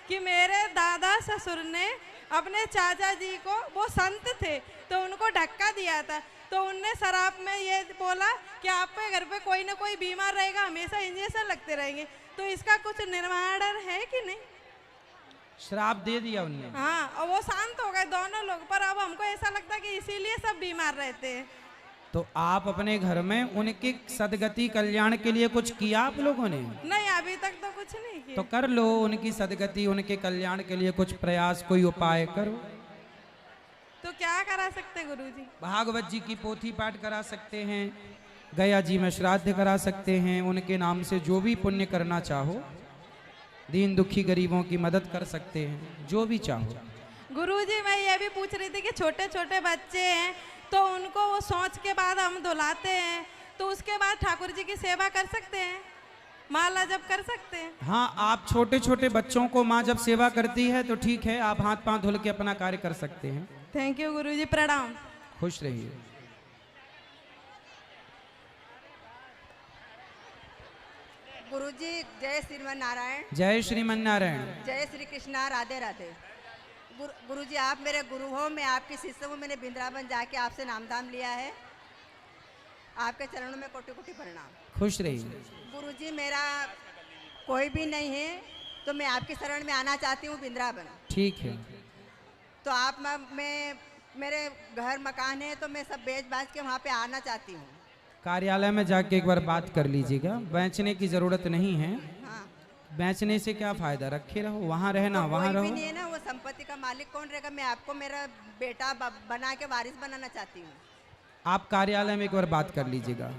कि मेरे दादा ससुर ने अपने चाचा जी को, वो संत थे तो उनको धक्का दिया था, तो उनने शराब में ये बोला कि आपके घर पे कोई ना कोई बीमार रहेगा, हमेशा इंजेक्शन लगते रहेंगे, तो इसका कुछ निर्माण है कि नहीं? श्राप दे दिया उनने। हाँ, और वो शांत हो गए दोनों लोग, पर अब हमको ऐसा लगता है कि इसीलिए सब बीमार रहते हैं। तो आप अपने घर में उनके सदगति कल्याण के लिए कुछ किया आप लोगों ने? नहीं, अभी तक तो कुछ नहीं किया। तो कर लो, उनकी सदगति उनके कल्याण के लिए कुछ प्रयास, कोई उपाय करो। तो क्या करा सकते गुरुजी? भागवत जी की पोथी पाठ करा सकते हैं, गया जी में श्राद्ध करा सकते हैं, उनके नाम से जो भी पुण्य करना चाहो, दीन दुखी गरीबों की मदद कर सकते हैं, जो भी चाहो। गुरुजी मैं ये भी पूछ रही थी कि छोटे छोटे बच्चे हैं तो उनको वो सोच के बाद हम धुलाते हैं, तो उसके बाद ठाकुर जी की सेवा कर सकते हैं, माला जब कर सकते हैं? हाँ, आप छोटे छोटे बच्चों को माँ जब सेवा करती है तो ठीक है, आप हाथ पांव धुल के अपना कार्य कर सकते हैं। थैंक यू गुरुजी, प्रणाम। खुश रहिए। गुरुजी जय श्रीमन नारायण। जय श्रीमन नारायण। जय श्री कृष्णा। राधे राधे। गुरुजी आप मेरे गुरु हो, मैं आपकी शिष्य हूँ। मैंने वृंदावन जाके आपसे नामदान लिया है। आपके चरणों में कोटि कोटि प्रणाम। खुश रहिए। गुरुजी मेरा कोई भी नहीं है तो मैं आपकी शरण में आना चाहती हूँ वृंदावन। ठीक है। तो आप मैं मेरे घर मकान है तो मैं सब बेच बाच के वहाँ पे आना चाहती हूँ। कार्यालय में जाके एक बार बात कर लीजिएगा, बेचने की जरूरत नहीं है। हाँ, बेचने से क्या फायदा, रखे रहो, वहाँ रहना, तो वहाँ कोई भी रहो। नहीं है ना, वो संपत्ति का मालिक कौन रहेगा? मैं आपको मेरा बेटा बना के वारिस बनाना चाहती हूँ। आप कार्यालय में एक बार बात कर लीजिएगा।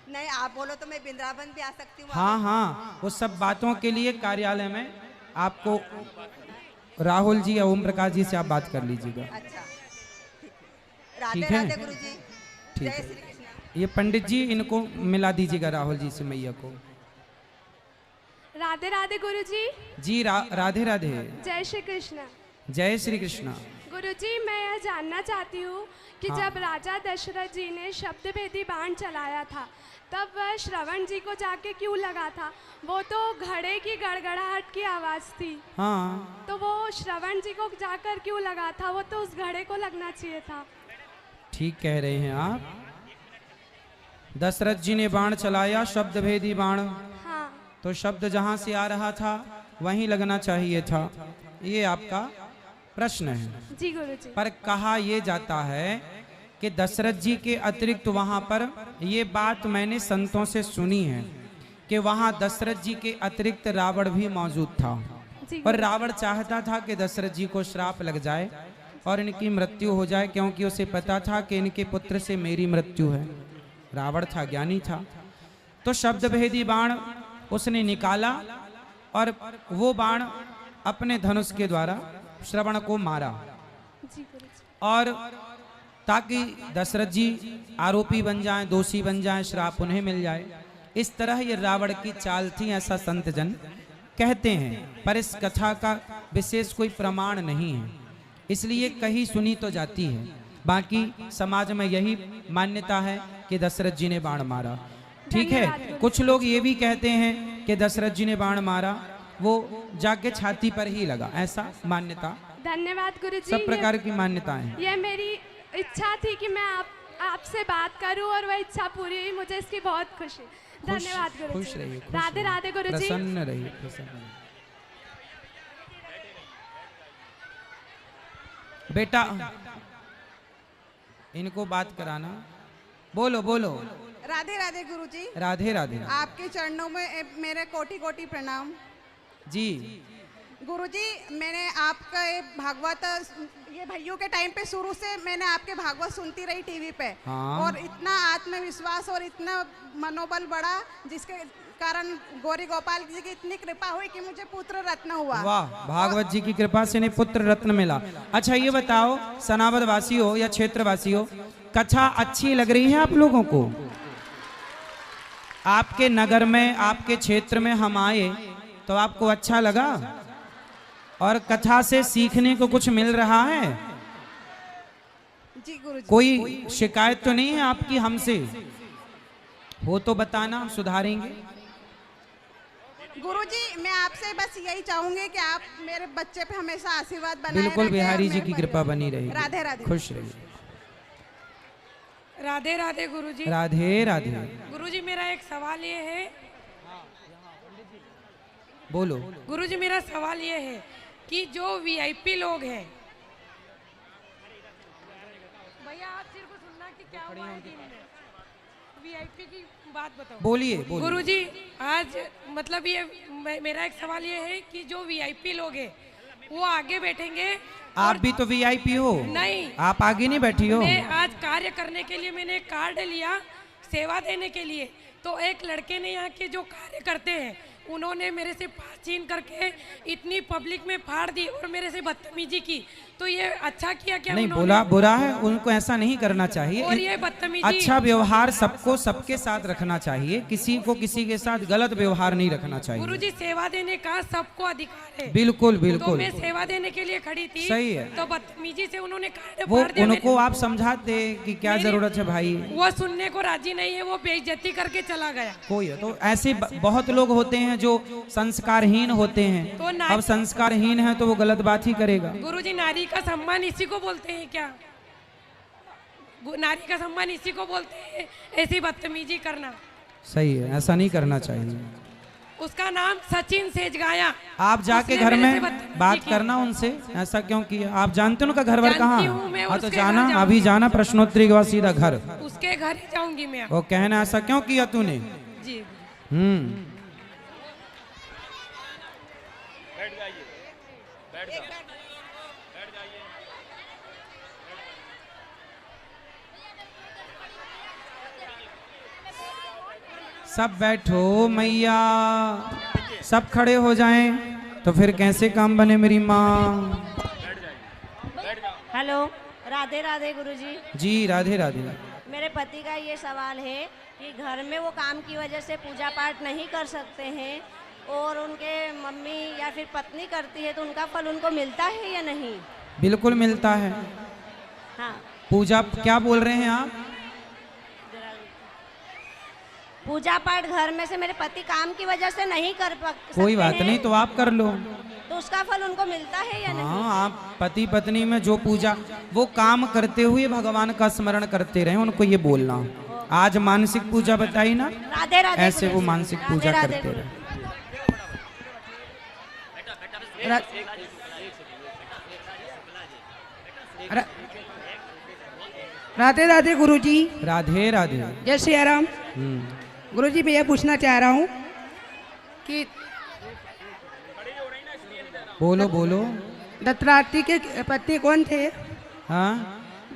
नहीं, आप बोलो तो मैं वृंदावन भी आ सकती हूँ। हाँ हाँ, वो सब बातों के लिए कार्यालय में आपको राहुल जी या ओम प्रकाश जी से आप बात कर लीजिएगा। अच्छा, राधे ठीक है? राधे गुरुजी। ठीक जय है। श्री कृष्ण। ये पंडित जी, इनको मिला दीजिएगा राहुल जी से मैया को। राधे राधे गुरुजी। जी राधे राधे। जय श्री कृष्ण। जय श्री कृष्ण। गुरुजी मैं यह जानना चाहती हूँ कि हाँ। जब राजा दशरथ जी ने शब्दभेदी बाण चलाया था तब वह श्रवण जी को जाके क्यों लगा था? वो तो घड़े की गड़गड़ाहट की आवाज़ थी। हाँ, तो वो श्रवण जी को जाकर क्यों लगा था? वो तो उस घड़े को लगना चाहिए था। ठीक कह रहे हैं आप। दशरथ जी ने बाण चलाया, शब्दभेदी बाण, हाँ तो शब्द जहां से आ रहा था वहीं लगना चाहिए था, ये आपका प्रश्न है। जी गुरुजी। पर कहा यह जाता है कि दशरथ जी के अतिरिक्त वहां पर, ये बात मैंने संतों से सुनी है कि वहां दशरथ जी के अतिरिक्त रावण भी मौजूद था। जी पर रावण चाहता था कि दशरथ जी को श्राप लग जाए और इनकी मृत्यु हो जाए, क्योंकि उसे पता था कि इनके पुत्र से मेरी मृत्यु है। रावण था, ज्ञानी था। तो शब्दभेदी बाण उसने निकाला और वो बाण अपने धनुष के द्वारा श्रवण को मारा, जी गुरुजी। और ताकि दशरथ जी आरोपी बन जाएं, दोषी बन जाएं, श्राप उन्हें मिल जाए। इस तरह ये रावण की चाल थी, ऐसा संत जन कहते हैं। पर इस कथा का विशेष कोई प्रमाण नहीं है, इसलिए कहीं सुनी तो जाती है। बाकी समाज में यही मान्यता है कि दशरथ जी ने बाण मारा। ठीक है। कुछ लोग ये भी कहते हैं कि दशरथ जी ने बाण मारा, वो जाके छाती पर ही लगा, ऐसा मान्यता। धन्यवाद गुरुजी। सब प्रकार की मान्यताएं हैं। ये मेरी इच्छा थी कि मैं आपसे बात करूं और वह इच्छा पूरी हुई। मुझे इसकी बहुत खुशी। धन्यवाद गुरुजी। खुश रहिए। राधे राधे गुरुजी। प्रसन्न रहिए, प्रसन्न रहिए। बेटा इनको बात कराना। बोलो बोलो। राधे राधे गुरुजी। राधे राधे। आपके चरणों में मेरे कोटि कोटि प्रणाम। जी गुरुजी मैंने आपका ये भागवत, ये भैयों के टाइम पे शुरू से मैंने आपके भागवत सुनती रही टीवी पे। हाँ। और इतना आत्मविश्वास और इतना मनोबल बढ़ा, जिसके कारण गौरी गोपाल जी की इतनी कृपा हुई कि मुझे पुत्र रत्न हुआ। वाह, भागवत जी की कृपा से इन्हें पुत्र रत्न मिला। अच्छा ये बताओ, सनावद वासी हो या क्षेत्रवासी हो, कथा अच्छी लग रही है आप लोगों को? आपके नगर में, आपके क्षेत्र में हम आए तो आपको अच्छा लगा? और कथा से सीखने को कुछ मिल रहा है? जी गुरुजी। कोई शिकायत तो नहीं है आपकी हमसे? हो तो बताना, हम सुधारेंगे। गुरुजी मैं आपसे बस यही चाहूंगी कि आप मेरे बच्चे पे हमेशा आशीर्वाद बनाए बिल्कुल रखें बिहारी और जी मेरे की कृपा बनी रही। राधे राधे। खुश रहिए। राधे राधे गुरुजी। राधे राधे। गुरुजी मेरा एक सवाल ये है, बोलो। गुरुजी मेरा सवाल ये है कि जो वीआईपी लोग हैं, भैया आप सिर्फ को सुनना कि क्या हुआ है दिन में, वीआईपी की बात बताओ। बोलिए बोलिए। गुरुजी आज मतलब ये मेरा एक सवाल ये है कि जो वीआईपी लोग हैं वो आगे बैठेंगे। आप भी तो वीआईपी हो। नहीं, आप आगे नहीं बैठी हो। मैं आज कार्य करने के लिए मैंने एक कार्ड लिया सेवा देने के लिए, तो एक लड़के ने यहाँ के जो कार्य करते हैं उन्होंने मेरे से पास छीन करके इतनी पब्लिक में फाड़ दी और मेरे से बदतमीजी की। तो ये अच्छा किया क्या नहीं, उन्होंने? बोला बुरा है, उनको ऐसा नहीं करना चाहिए। और ये बदतमीजी, अच्छा व्यवहार सबको सबके साथ रखना चाहिए, किसी को किसी के साथ गलत व्यवहार नहीं रखना चाहिए। गुरुजी सेवा देने का सबको अधिकार है। बिल्कुल तो बिल्कुल मैं सेवा देने के लिए खड़ी थी। सही है। तो बदतमीजी से उन्होंने कार्ड वो फाड़ दिया। उनको आप समझाते कि क्या नहीं, जरूरत है भाई। वो सुनने को राजी नहीं है, वो बेइज्जती करके चला गया। कोई है तो ऐसे बहुत लोग होते हैं जो संस्कारहीन होते हैं। तो अब संस्कारहीन है तो वो गलत बात ही करेगा। गुरुजी नारी का सम्मान इसी को बोलते हैं क्या? नारी का सम्मान इसी को बोलते हैं, ऐसी बदतमीजी करना। सही है, ऐसा नहीं करना चाहिए। उसका नाम सचिन सेजगाया। आप जाके उसने घर मेरे से में बदतमीजी बात की। करना उनसे, ऐसा क्यों किया। आप जानते हो उनका घर वर कहाँ जानती हूँ मैं, है? हाँ तो उसके जाना, घर अभी जाना, प्रश्नोत्तरी के बाद सीधा घर। उसके घर ही जाऊंगी मैं। वो कहना ऐसा क्यों किया तूने। जी सब बैठो मैया, सब खड़े हो जाएं तो फिर कैसे काम बने मेरी माँ। हेलो, राधे राधे गुरुजी। जी राधे राधे। मेरे पति का ये सवाल है कि घर में वो काम की वजह से पूजा पाठ नहीं कर सकते हैं और उनके मम्मी या फिर पत्नी करती है, तो उनका फल उनको मिलता है या नहीं? बिल्कुल मिलता है। हाँ, पूजा क्या बोल रहे हैं आप। पूजा पाठ घर में से मेरे पति काम की वजह से नहीं कर सकते कोई बात हैं, नहीं, तो आप कर लो। तो उसका फल उनको मिलता है या नहीं? हाँ, आप पति पत्नी में जो पूजा, वो काम करते हुए भगवान का स्मरण करते रहे, उनको ये बोलना। आज मानसिक पूजा बताई ना, राधे राधे ऐसे वो गुरुजी। मानसिक राधे पूजा राधे करते गुरुजी। रहे। राधे राधे गुरुजी। राधे राधे। जय श्री राम। गुरुजी मैं ये पूछना चाह रहा हूँ कि बोलो बोलो। दत्तात्रेय के पति कौन थे? हाँ,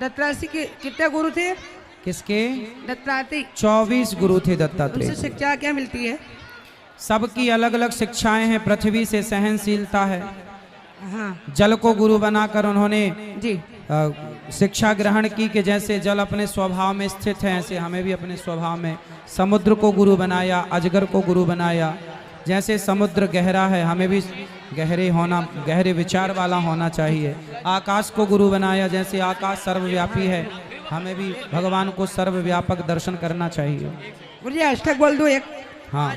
दत्तात्रेय के कितने गुरु थे? किसके? दत्तात्रेय 24 गुरु थे दत्तात्रेय। उनसे शिक्षा क्या मिलती है? सबकी अलग अलग शिक्षाएं हैं। पृथ्वी से सहनशीलता है। हाँ जल को गुरु बनाकर उन्होंने जी। शिक्षा ग्रहण की कि जैसे जल अपने स्वभाव में स्थित है, ऐसे हमें भी अपने स्वभाव में। समुद्र को गुरु बनाया, अजगर को गुरु बनाया। जैसे समुद्र गहरा है, हमें भी गहरे विचार वाला होना चाहिए। आकाश को गुरु बनाया, जैसे आकाश सर्वव्यापी है, हमें भी भगवान को सर्वव्यापक दर्शन करना चाहिए। गुरुजी अष्टक बोल दो एक। हाँ।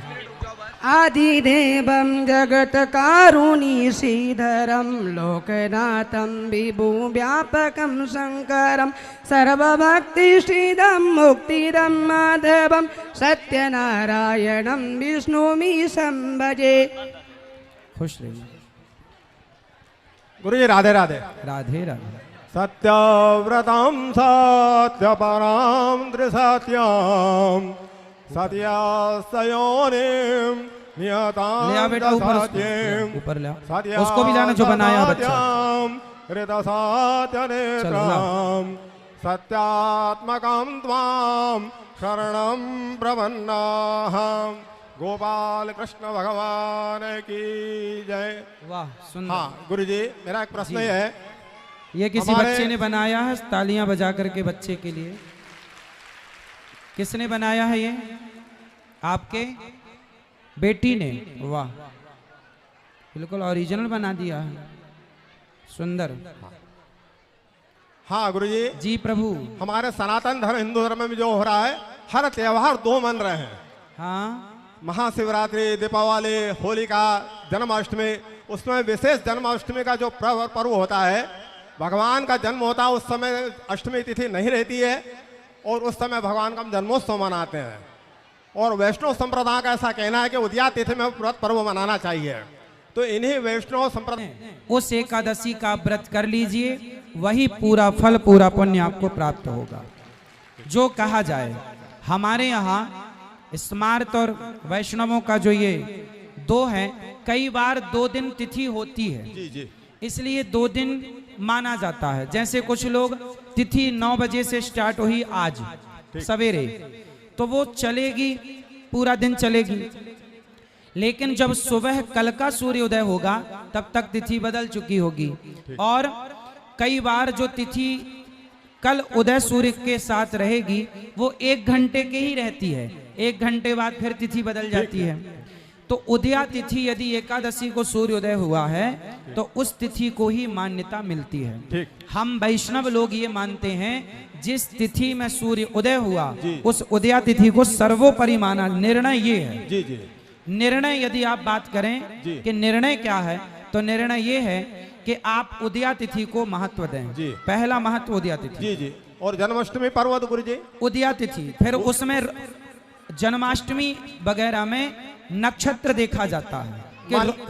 आदिदेवं जगत कारुणी श्रीधरं लोकनाथं विभुव्यापकं शंकरं सर्वभक्तिश्रीदं मुक्तिदं माधवं सत्यनारायणं विष्णुमि संभजे। खुश रहिए। गुरुजी राधे राधे। राधे राधे। सत्यव्रतं सत्यपरां त्रिसत्यं सत्यासयोनिं ले आ बेटा ऊपर, ऊपर ले आ। उसको भी लाना जो बनाया बच्चा। हृदसात्यनेत्रं सत्यात्मकं त्वां शरणं प्रपन्नाहं। गोपाल कृष्ण भगवान की जय। वाह सुंदर। हाँ गुरुजी, मेरा एक प्रश्न ये है, ये किसी बच्चे ने बनाया है, तालियां बजा करके बच्चे के लिए। किसने बनाया है ये? आपके बेटी ने। वाह, बिल्कुल ओरिजिनल बना दिया है, सुंदर। हाँ गुरुजी जी प्रभु। हमारे सनातन धर्म हिंदू धर्म में जो हो रहा है, हर त्योहार 2 मन रहे हैं। हाँ महाशिवरात्रि, दीपावली, होलिका, जन्माष्टमी, उसमें विशेष जन्माष्टमी का जो पर्व होता है, भगवान का जन्म होता है, उस समय अष्टमी तिथि नहीं रहती है और उस समय भगवान का हम जन्मोत्सव मनाते हैं। और वैष्णव संप्रदाय का ऐसा कहना है कि उदया तिथि में व्रत पर्व मनाना चाहिए। तो इन्हीं वैष्णव संप्रदाय उस एकादशी का व्रत कर लीजिए, वही पूरा फल पूरा पुण्य आपको प्राप्त होगा। जो कहा जाए हमारे यहाँ स्मार्त और वैष्णवों का जो ये दो है, कई बार 2 दिन तिथि होती है, जी जी, इसलिए 2 दिन माना जाता है। जैसे कुछ लोग तिथि 9 बजे से स्टार्ट हुई आज सवेरे, तो वो चलेगी, पूरा दिन चलेगी, लेकिन जब सुबह कल का सूर्योदय होगा तब तक तिथि बदल चुकी होगी। और कई बार जो तिथि कल उदय सूर्य के साथ रहेगी वो 1 घंटे के ही रहती है, 1 घंटे बाद फिर तिथि बदल जाती है। तो उदया तिथि यदि एकादशी को सूर्योदय हुआ है तो उस तिथि को ही मान्यता मिलती है। हम वैष्णव लोग ये मानते हैं जिस तिथि में सूर्य उदय हुआ उस उदया तिथि को सर्वोपरि माना। निर्णय ये है, जी जी, निर्णय यदि आप बात करें कि निर्णय क्या है, तो निर्णय ये है कि आप उदया तिथि को महत्व दें। जी। पहला महत्व उदया तिथि, जी जी। और जन्माष्टमी पर्व तो गुरु जी, उदया तिथि, फिर उसमें जन्माष्टमी वगैरह में नक्षत्र देखा जाता है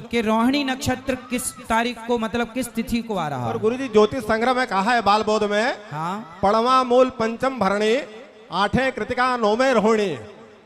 कि रोहिणी नक्षत्र किस तारीख को, मतलब किस तिथि को आ रहा है। और गुरु जी ज्योतिष संग्रह में कहा है बाल बोध में, हाँ, पड़वा मूल पंचम भरणी, 8वें कृतिका 9वें रोहिणी,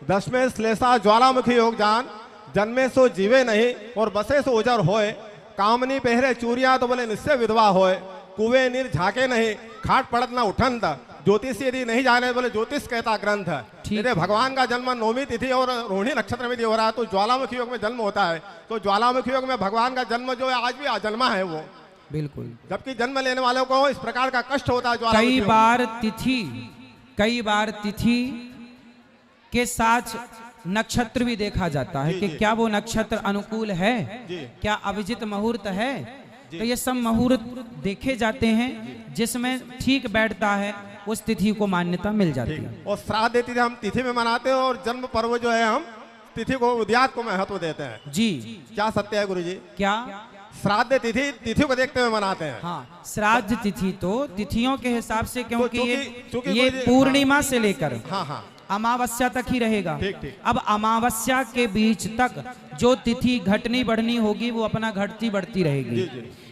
10वें श्लेषा ज्वालामुखी योग जान, जन्मे सो जीवे नहीं और बसे सो उजर होए, कामनी पहरे चूरिया तो बोले निश्चय विधवा होए, कुएं नीर झाके नहीं, खाट पड़त ना उठंत, ज्योतिष यदि नहीं जाने बोले ज्योतिष कहता ग्रंथ है। यदि भगवान का जन्म 9वीं तिथि और रोहिणी नक्षत्र में हो रहा है तो ज्वालामुखी योग में जन्म होता है, तो ज्वालामुखी योग में भगवान का जन्म जो है आज भी अजन्मा है वो, बिल्कुल। जबकि जन्म लेने वालों को इस प्रकार का कष्ट होता है। कई बार तिथि के साथ नक्षत्र भी देखा जाता है कि क्या वो नक्षत्र अनुकूल है, क्या अभिजित मुहूर्त है, तो ये सब मुहूर्त देखे जाते हैं, जिसमें ठीक बैठता है उस तिथि को मान्यता मिल जाती है। और श्राद्ध तिथि हम तिथि में मनाते हैं और जन्म पर्व जो है हम तिथि को, उद्यात को महत्व देते हैं। जी, क्या सत्य है गुरुजी? क्या श्राद्ध तिथि को देखते हुए मनाते हैं? हाँ, श्राद्ध तिथि तो तिथियों के हिसाब से, क्योंकि ये पूर्णिमा से लेकर अमावस्या तक ही रहेगा। अब अमावस्या के बीच तक जो तिथि घटनी बढ़नी होगी वो अपना घटती बढ़ती रहेगी,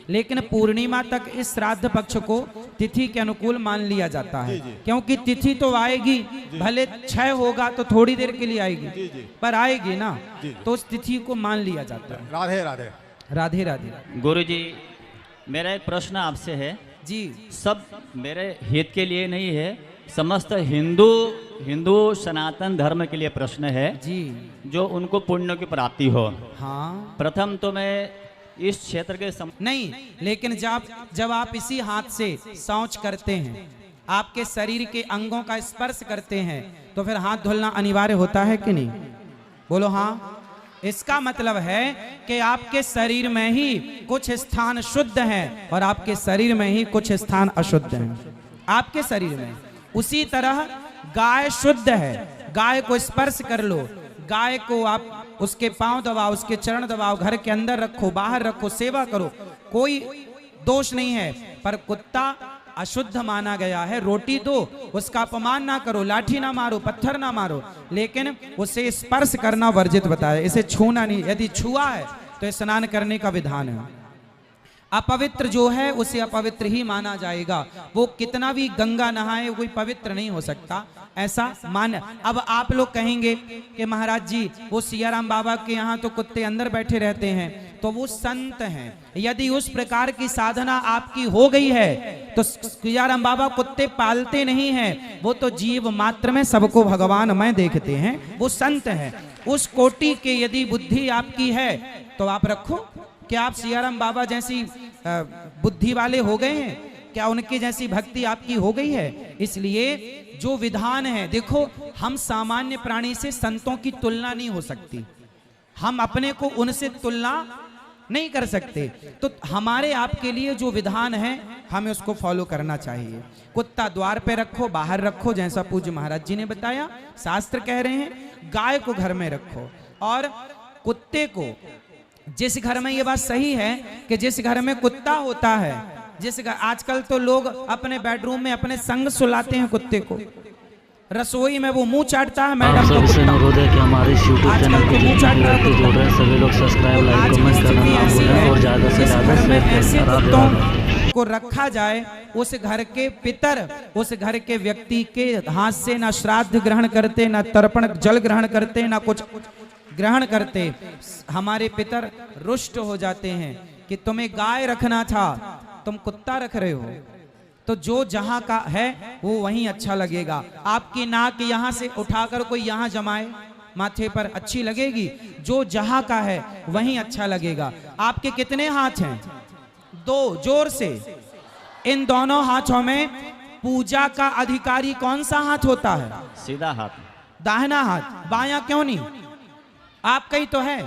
लेकिन पूर्णिमा तक इस श्राद्ध पक्ष को तिथि के अनुकूल मान लिया जाता है, क्योंकि तिथि तो आएगी, भले क्षय होगा तो थोड़ी देर के लिए आएगी, पर आएगी ना, तो उस तिथि को मान लिया जाता है। राधे राधे। राधे राधे। गुरुजी, मेरा एक प्रश्न आपसे है जी, सब मेरे हित के लिए नहीं है, समस्त हिंदू सनातन धर्म के लिए प्रश्न है जी, जो उनको पुण्य की प्राप्ति हो। हाँ, प्रथम तो मैं इस क्षेत्र के नहीं, लेकिन जब आप इसी हाथ से शौच करते हैं, आपके शरीर के अंगों का स्पर्श करते हैं, तो फिर हाथ धुलना अनिवार्य होता है कि नहीं? बोलो हाँ। इसका मतलब है कि आपके शरीर में ही कुछ स्थान शुद्ध हैं और आपके शरीर में ही कुछ स्थान अशुद्ध हैं आपके शरीर में। उसी तरह गाय शुद्ध है, गाय को स्पर्श कर लो, गाय को आप उसके पांव दबाओ, उसके चरण दबाओ, घर के अंदर रखो, बाहर रखो, सेवा करो, कोई दोष नहीं है। पर कुत्ता अशुद्ध माना गया है, रोटी दो, उसका अपमान ना करो, लाठी ना मारो, पत्थर ना मारो, लेकिन उसे स्पर्श करना वर्जित बताया, इसे छूना नहीं। यदि छुआ है तो स्नान करने का विधान है। अपवित्र जो है उसे अपवित्र ही माना जाएगा, वो कितना भी गंगा नहाए कोई पवित्र नहीं हो सकता, ऐसा मान। अब आप लोग कहेंगे कि महाराज जी वो सियाराम बाबा के यहाँ तो कुत्ते अंदर बैठे रहते हैं, तो वो संत हैं। यदि उस प्रकार की साधना आपकी हो गई है तो सियाराम बाबा कुत्ते पालते नहीं हैं, वो तो जीव मात्र में सबको भगवानमय देखते हैं, वो संत हैं। उस कोटि के यदि बुद्धि आपकी है तो आप रखो। क्या आप सियाराम बाबा जैसी बुद्धि वाले हो गए हैं? क्या उनकी जैसी भक्ति आपकी हो गई है? इसलिए जो विधान है, देखो हम सामान्य प्राणी से संतों की तुलना नहीं हो सकती, हम अपने को उनसे तुलना नहीं कर सकते, तो हमारे आपके लिए जो विधान है हमें उसको फॉलो करना चाहिए। कुत्ता द्वार पे रखो, बाहर रखो, जैसा पूज्य महाराज जी ने बताया, शास्त्र कह रहे हैं। गाय को घर में रखो, और कुत्ते को, जिस घर में ये बात सही है कि जिस घर में कुत्ता होता है, आजकल तो लोग अपने बेडरूम में अपने संग सुलाते हैं कुत्ते को, रसोई में वो मुंह चाटता है, मैडम सबसे अनुरोध है कि हमारे यूट्यूब चैनल को जोड़ रहे हैं सभी लोग सब्सक्राइब लाइक कमेंट करना ना भूलें और ज्यादा से ज्यादा शेयर करें। को रखा जाए उस घर के पितर, उस घर के व्यक्ति के हाथ से ना श्राद्ध ग्रहण करते, ना तर्पण जल ग्रहण करते, ना कुछ ग्रहण करते। हमारे पितर रुष्ट हो जाते हैं कि तुम्हें गाय रखना था, तुम कुत्ता रख रहे हो। तो जो जहां का है वो वहीं अच्छा लगेगा। आपकी नाक यहां से उठाकर कोई यहां जमाए माथे पर, अच्छी लगेगी? जो जहां का है वहीं अच्छा लगेगा। आपके कितने हाथ हैं? 2, जोर से। इन दोनों हाथों में पूजा का अधिकारी कौन सा हाथ होता है? सीधा हाथ, दाहिना हाथ। बायां क्यों नहीं? आपका ही तो है,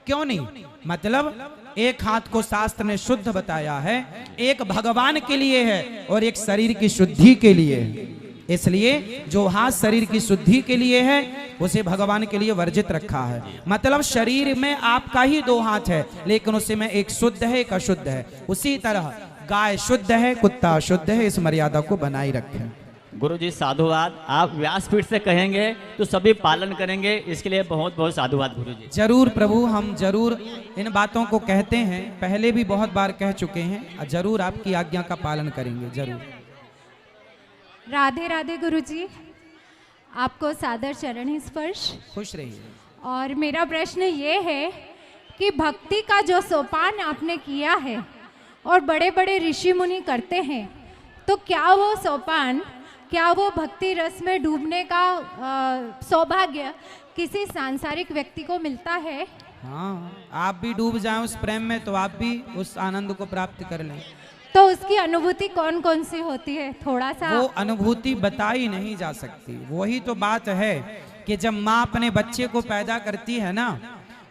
क्यों नहीं? मतलब एक हाथ को शास्त्र ने शुद्ध बताया है, एक भगवान के लिए है और एक शरीर की शुद्धि के लिए है। इसलिए जो हाथ शरीर की शुद्धि के लिए है उसे भगवान के लिए वर्जित रखा है। मतलब शरीर में आपका ही 2 हाथ है, लेकिन उसमें एक शुद्ध है, एक अशुद्ध है। उसी तरह गाय शुद्ध है, कुत्ता अशुद्ध है। इस मर्यादा को बनाए रखें। गुरुजी साधुवाद। आप व्यासपीठ से कहेंगे तो सभी पालन करेंगे, इसके लिए बहुत बहुत साधुवाद गुरुजी। जरूर प्रभु, हम जरूर इन बातों को कहते हैं, पहले भी बहुत बार कह चुके हैं, जरूर आपकी आज्ञा का पालन करेंगे, जरूर। राधे राधे गुरुजी, आपको सादर चरण स्पर्श। खुश रहिए। और मेरा प्रश्न ये है कि भक्ति का जो सोपान आपने किया है और बड़े बड़े ऋषि मुनि करते हैं, तो क्या वो सोपान, क्या वो भक्ति रस में डूबने का सौभाग्य किसी सांसारिक व्यक्ति को मिलता है? हाँ, आप भी डूब जाएं उस प्रेम में तो आप भी उस आनंद को प्राप्त कर लें। तो उसकी अनुभूति कौन कौन सी होती है? थोड़ा सा। वो अनुभूति बताई नहीं जा सकती। वही तो बात है कि जब माँ अपने बच्चे को पैदा करती है ना,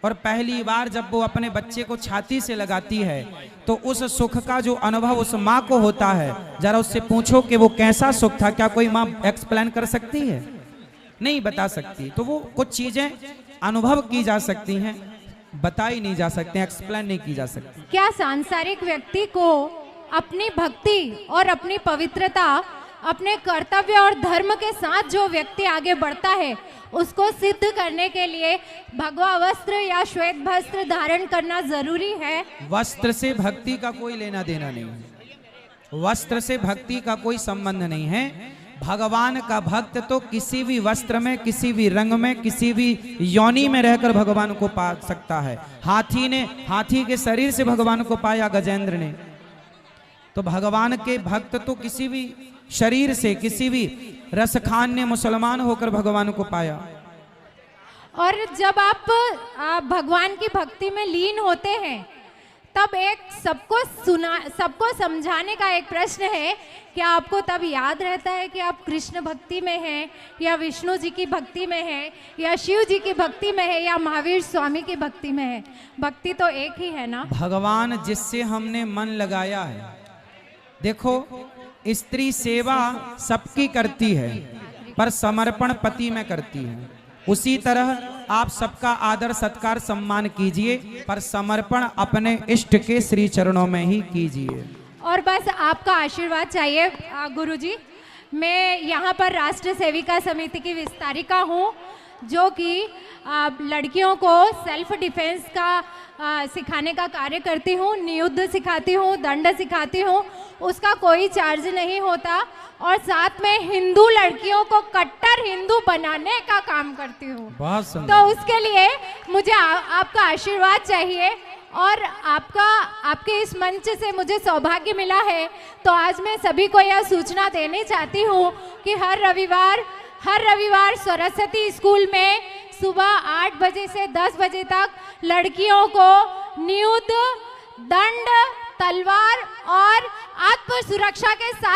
और पहली बार जब वो अपने बच्चे को छाती से लगाती है, तो उस सुख का जो अनुभव उस माँ को होता है, जरा उससे पूछो कि वो कैसा सुख था। क्या कोई माँ एक्सप्लेन कर सकती है? नहीं बता सकती। तो वो कुछ चीजें अनुभव की जा सकती हैं, बताई नहीं जा सकती, एक्सप्लेन नहीं की जा सकती। क्या सांसारिक व्यक्ति को अपनी भक्ति और अपनी पवित्रता, अपने कर्तव्य और धर्म के साथ जो व्यक्ति आगे बढ़ता है, उसको सिद्ध करने के लिए भगवा वस्त्र या श्वेत वस्त्र धारण करना जरूरी है? वस्त्र से भक्ति का कोई लेना देना नहीं है। वस्त्र से भक्ति का कोई संबंध नहीं है। भगवान का भक्त तो किसी भी वस्त्र में, किसी भी रंग में, किसी भी योनि में रहकर भगवान को पा सकता है। हाथी के शरीर से भगवान को पाया गजेंद्र ने। तो भगवान के भक्त तो किसी भी शरीर से, किसी भी रसखान ने मुसलमान होकर भगवान को पाया। और जब आप भगवान की भक्ति में लीन होते हैं, तब एक सबको समझाने का एक प्रश्न है, क्या आपको तब याद रहता है कि आप कृष्ण भक्ति में हैं, या विष्णु जी की भक्ति में हैं, या शिव जी की भक्ति में है, या महावीर स्वामी की भक्ति में है? भक्ति तो एक ही है ना। भगवान जिससे हमने मन लगाया है, देखो स्त्री सेवा सबकी करती है पर समर्पण पति में करती है। उसी तरह आप सबका आदर सत्कार सम्मान कीजिए, पर समर्पण अपने इष्ट के श्री चरणों में ही कीजिए। और बस आपका आशीर्वाद चाहिए गुरुजी। मैं यहाँ पर राष्ट्र सेविका समिति की विस्तारिका हूँ, जो कि लड़कियों को सेल्फ डिफेंस का सिखाने का कार्य करती हूँ, नियुद्ध सिखाती हूँ, दंड सिखाती हूँ। उसका कोई चार्ज नहीं होता। और साथ में हिंदू लड़कियों को कट्टर हिंदू बनाने का काम करती हूँ। तो उसके लिए मुझे आपका आशीर्वाद चाहिए। और आपके इस मंच से मुझे सौभाग्य मिला है, तो आज मैं सभी को यह सूचना देनी चाहती हूँ कि हर रविवार सरस्वती स्कूल में सुबह 8 बजे से 10 बजे तक लड़कियों को नियुद्ध, दंड, तलवार और आत्म सुरक्षा के साथ